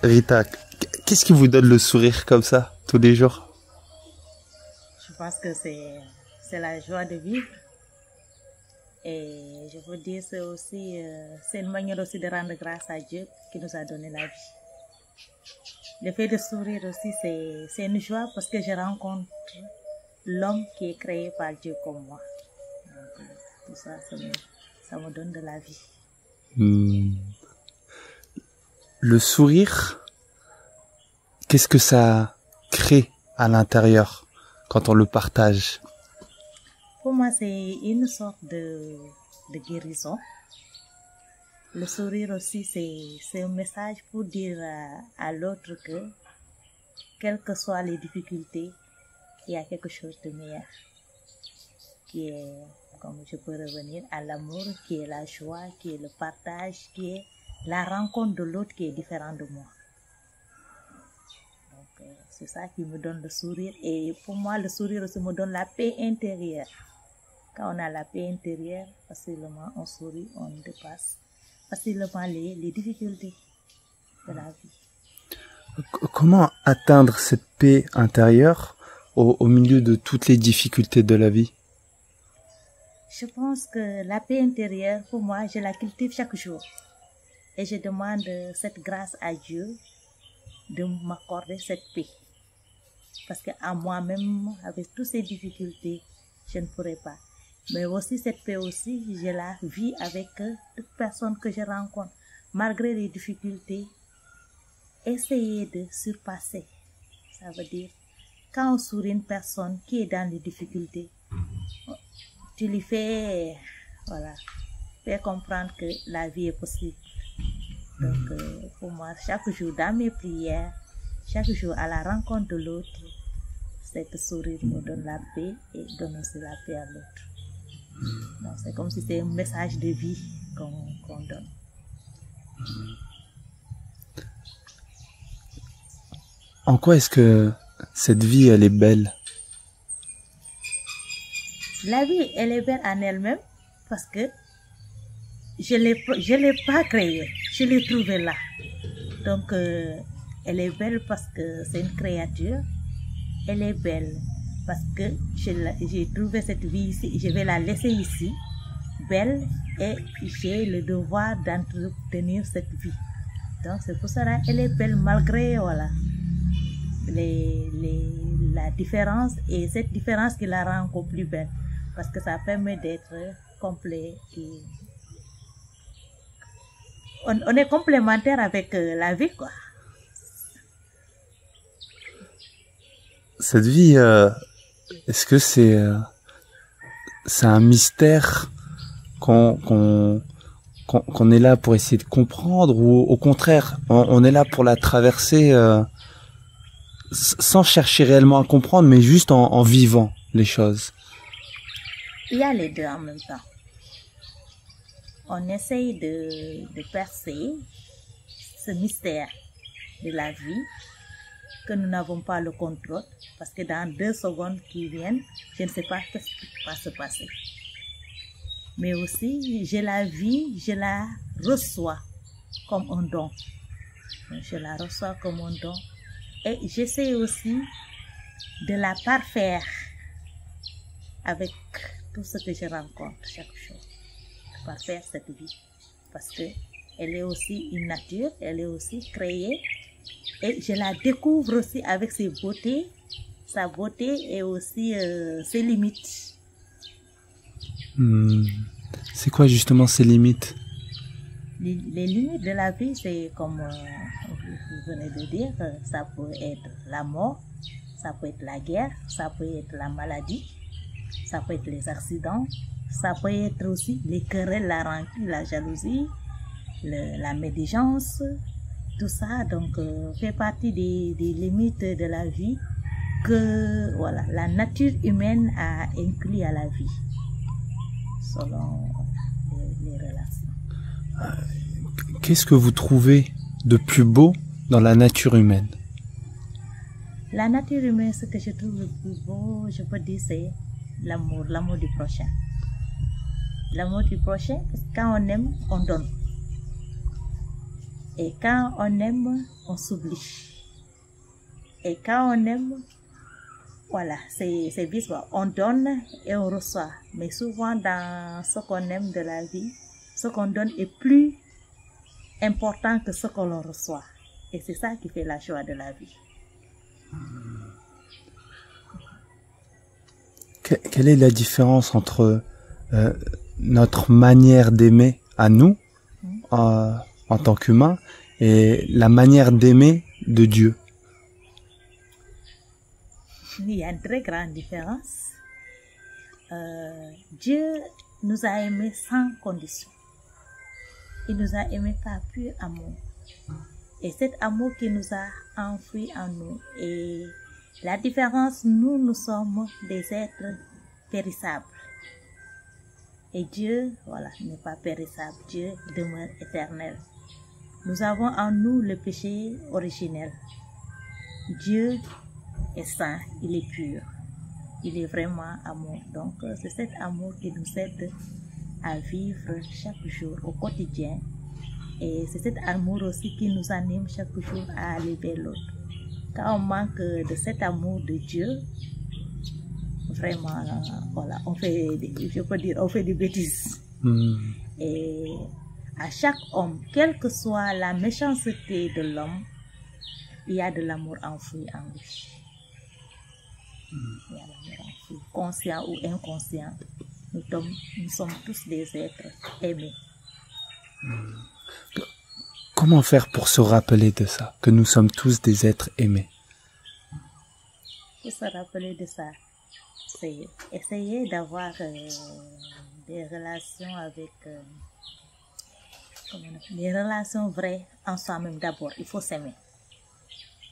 Rita, qu'est-ce qui vous donne le sourire comme ça, tous les jours? Je pense que c'est la joie de vivre. Et je veux dire, c'est aussi c'est une manière aussi de rendre grâce à Dieu qui nous a donné la vie. Le fait de sourire aussi, c'est une joie parce que je rencontre l'homme qui est créé par Dieu comme moi. Donc, tout ça, ça me donne de la vie. Le sourire, qu'est-ce que ça crée à l'intérieur quand on le partage? Pour moi, c'est une sorte de guérison. Le sourire aussi, c'est un message pour dire à l'autre que, quelles que soient les difficultés, il y a quelque chose de meilleur qui est, comme je peux revenir, à l'amour, qui est la joie, qui est le partage, qui est la rencontre de l'autre qui est différent de moi. Donc, c'est ça qui me donne le sourire. Et pour moi, le sourire aussi me donne la paix intérieure. Quand on a la paix intérieure, facilement on sourit, on dépasse facilement les difficultés de la vie. Comment atteindre cette paix intérieure au milieu de toutes les difficultés de la vie? Je pense que la paix intérieure, pour moi, je la cultive chaque jour. Et je demande cette grâce à Dieu de m'accorder cette paix. Parce qu'à moi-même, avec toutes ces difficultés, je ne pourrais pas. Mais aussi cette paix aussi, je la vis avec toute personne que je rencontre. Malgré les difficultés, essayer de surpasser. Ça veut dire, quand on sourit une personne qui est dans les difficultés, tu lui fais, voilà, faire comprendre que la vie est possible. Donc, pour moi, chaque jour, dans mes prières, chaque jour, à la rencontre de l'autre, cette sourire me donne la paix et donne aussi la paix à l'autre. Donc, c'est comme si c'était un message de vie qu'on donne. En quoi est-ce que cette vie, elle est belle? La vie, elle est belle en elle-même parce que je l'ai pas créée, je l'ai trouvée là. Donc, elle est belle parce que c'est une créature. Elle est belle parce que j'ai trouvé cette vie ici, je vais la laisser ici, belle, et j'ai le devoir d'entretenir cette vie. Donc, c'est pour cela qu'elle est belle malgré, voilà, la différence, et cette différence qui la rend encore plus belle. Parce que ça permet d'être complet. Et on est complémentaire avec la vie, quoi. Cette vie, est-ce que c'est un mystère qu'on est là pour essayer de comprendre, ou au contraire, on est là pour la traverser sans chercher réellement à comprendre, mais juste en vivant les choses? Il y a les deux en même temps. On essaye de percer ce mystère de la vie que nous n'avons pas le contrôle, parce que dans 2 secondes qui viennent, je ne sais pas ce qui va se passer. Mais aussi, je la vis, je la reçois comme un don. Je la reçois comme un don. Et j'essaie aussi de la parfaire avec tout ce que je rencontre chaque jour. De parfaire cette vie. Parce qu'elle est aussi une nature, elle est aussi créée. Et je la découvre aussi avec ses beautés, sa beauté et aussi ses limites. C'est quoi justement ces limites? Les limites de la vie, c'est comme vous venez de dire, ça peut être la mort, ça peut être la guerre, ça peut être la maladie, ça peut être les accidents, ça peut être aussi les querelles, la rancune, la jalousie, la médisance. Tout ça donc fait partie des limites de la vie que voilà, la nature humaine a inclus à la vie selon les relations. Qu'est-ce que vous trouvez de plus beau dans la nature humaine? La nature humaine, ce que je trouve le plus beau, je peux dire, c'est l'amour du prochain. L'amour du prochain, parce que quand on aime, on donne. Et quand on aime, on s'oublie. Et quand on aime, voilà, c'est vice. On donne et on reçoit. Mais souvent, dans ce qu'on aime de la vie, ce qu'on donne est plus important que ce que l'on reçoit. Et c'est ça qui fait la joie de la vie. Quelle est la différence entre notre manière d'aimer à nous, en tant qu'humains, et la manière d'aimer de Dieu? Il y a une très grande différence. Dieu nous a aimés sans condition. Il nous a aimés par pur amour. Et cet amour qui nous a enfoui en nous. Et la différence, nous sommes des êtres périssables. Et Dieu, voilà, n'est pas périssable. Dieu demeure éternel. Nous avons en nous le péché originel. Dieu est saint, il est pur. Il est vraiment amour. Donc, c'est cet amour qui nous aide à vivre chaque jour, au quotidien. Et c'est cet amour aussi qui nous anime chaque jour à aller vers l'autre. Quand on manque de cet amour de Dieu, vraiment, voilà, on fait, je peux dire, on fait des bêtises. Et à chaque homme, quelle que soit la méchanceté de l'homme, il y a de l'amour enfoui en lui. Il y a l'amour enfoui, conscient ou inconscient. Nous sommes tous des êtres aimés. Comment faire pour se rappeler de ça, que nous sommes tous des êtres aimés? Pour se rappeler de ça, c'est essayer d'avoir des relations avec... des relations vraies en soi-même d'abord. Il faut s'aimer.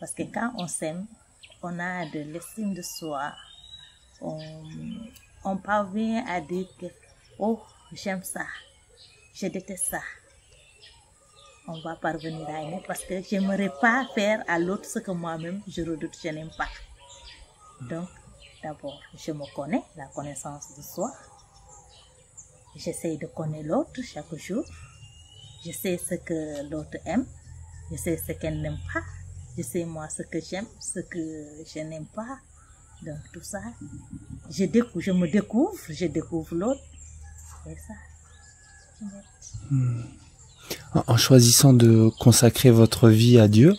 Parce que quand on s'aime, on a de l'estime de soi. On parvient à dire que, oh, j'aime ça, je déteste ça. On va parvenir à aimer parce que je n'aimerais pas faire à l'autre ce que moi-même je redoute, je n'aime pas. Donc, d'abord, je me connais, la connaissance de soi. J'essaie de connaître l'autre chaque jour. Je sais ce que l'autre aime. Je sais ce qu'elle n'aime pas. Je sais moi ce que j'aime, ce que je n'aime pas. Donc tout ça, je me découvre, je découvre l'autre. C'est ça. En choisissant de consacrer votre vie à Dieu,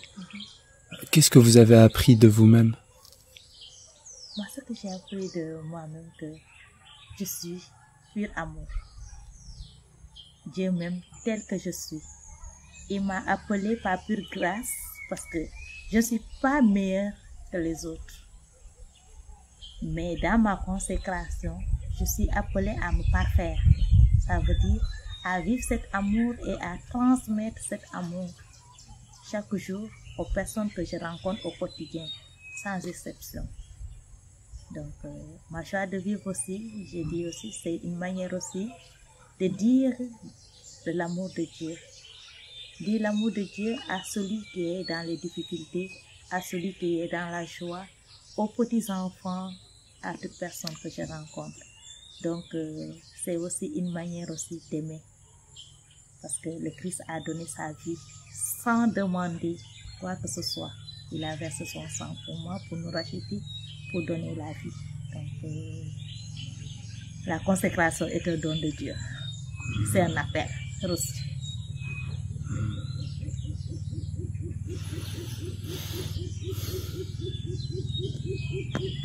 qu'est-ce que vous avez appris de vous-même? Moi, ce que j'ai appris de moi-même, que je suis pur amour. Dieu m'aime tel que je suis. Il m'a appelé par pure grâce parce que je ne suis pas meilleure que les autres. Mais dans ma consécration, je suis appelée à me parfaire. Ça veut dire à vivre cet amour et à transmettre cet amour chaque jour aux personnes que je rencontre au quotidien, sans exception. Donc, ma joie de vivre aussi, je dis aussi, c'est une manière aussi de dire de l'amour de Dieu. Dire l'amour de Dieu à celui qui est dans les difficultés, à celui qui est dans la joie, aux petits-enfants, à toute personne que je rencontre. Donc, c'est aussi une manière aussi d'aimer. Parce que le Christ a donné sa vie sans demander quoi que ce soit. Il a versé son sang pour moi, pour nous racheter, pour donner la vie. Donc, la consécration est un don de Dieu. C'est un appel reçu.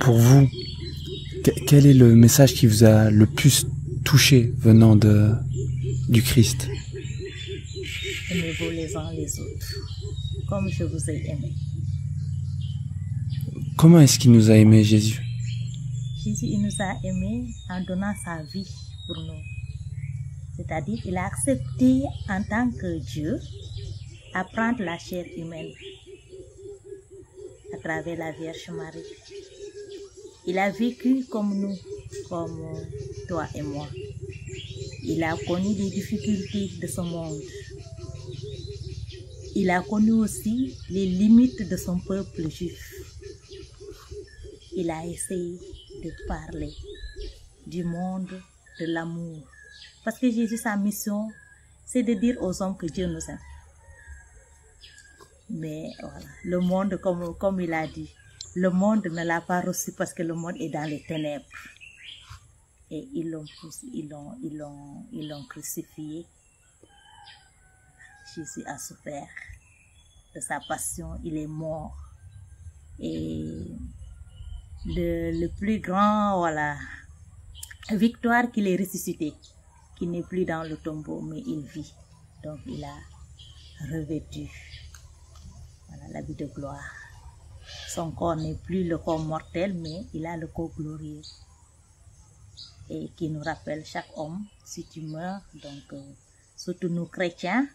Pour vous, quel est le message qui vous a le plus touché venant du Christ? Aimez-vous les uns les autres, comme je vous ai aimé. Comment est-ce qu'il nous a aimés, Jésus? Jésus, il nous a aimés en donnant sa vie pour nous. C'est-à-dire, il a accepté en tant que Dieu à prendre la chair humaine à travers la Vierge Marie. Il a vécu comme nous, comme toi et moi. Il a connu les difficultés de ce monde. Il a connu aussi les limites de son peuple juif. Il a essayé de parler du monde, de l'amour. Parce que Jésus, sa mission, c'est de dire aux hommes que Dieu nous aime. Mais voilà, le monde, comme il a dit, le monde ne l'a pas reçu parce que le monde est dans les ténèbres. Et ils l'ont crucifié. Jésus a souffert de sa passion, il est mort. Et le plus grand, voilà, victoire qu'il est ressuscité, qu'il n'est plus dans le tombeau, mais il vit. Donc il a revêtu, voilà, l'habit de gloire. Son corps n'est plus le corps mortel, mais il a le corps glorieux. Et qui nous rappelle chaque homme, si tu meurs, donc surtout nous chrétiens,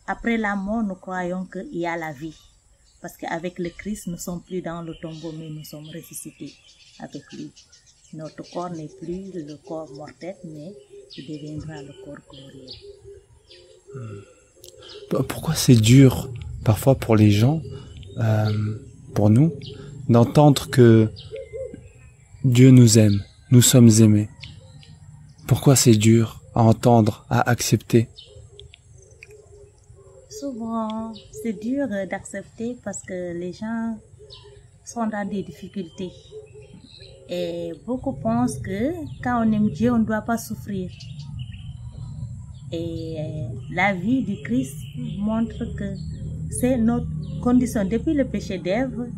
après la mort, nous croyons qu'il y a la vie. Parce qu'avec le Christ, nous ne sommes plus dans le tombeau, mais nous sommes ressuscités avec lui. Notre corps n'est plus le corps mortel, mais il deviendra le corps glorieux. Pourquoi c'est dur, parfois pour les gens, pour nous, d'entendre que Dieu nous aime, nous sommes aimés? Pourquoi c'est dur à entendre, à accepter? Souvent, c'est dur d'accepter parce que les gens sont dans des difficultés. Et beaucoup pensent que quand on aime Dieu, on ne doit pas souffrir. Et la vie du Christ montre que c'est notre condition. Depuis le péché d'Ève,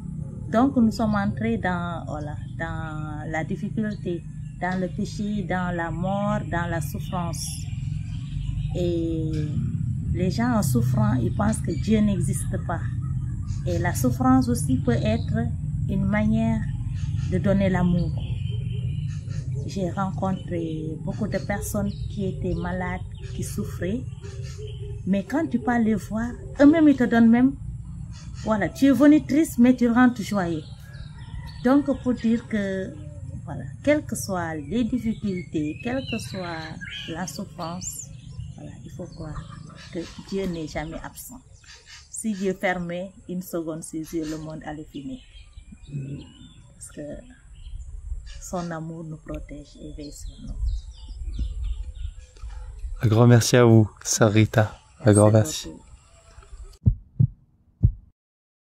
donc nous sommes entrés dans la difficulté, dans le péché, dans la mort, dans la souffrance. Et les gens en souffrant, ils pensent que Dieu n'existe pas. Et la souffrance aussi peut être une manière de donner l'amour. J'ai rencontré beaucoup de personnes qui étaient malades, qui souffraient. Mais quand tu parles les voir, eux-mêmes ils te donnent même. Voilà, tu es venu triste, mais tu rentres joyeux. Donc pour dire que, voilà, quelles que soient les difficultés, quelle que soit la souffrance, voilà, il faut croire que Dieu n'est jamais absent. Si Dieu fermait une seconde ses yeux, le monde allait finir. Parce que son amour nous protège et veille sur nous. Un grand merci à vous, Sœur Rita. Un grand merci. Beaucoup.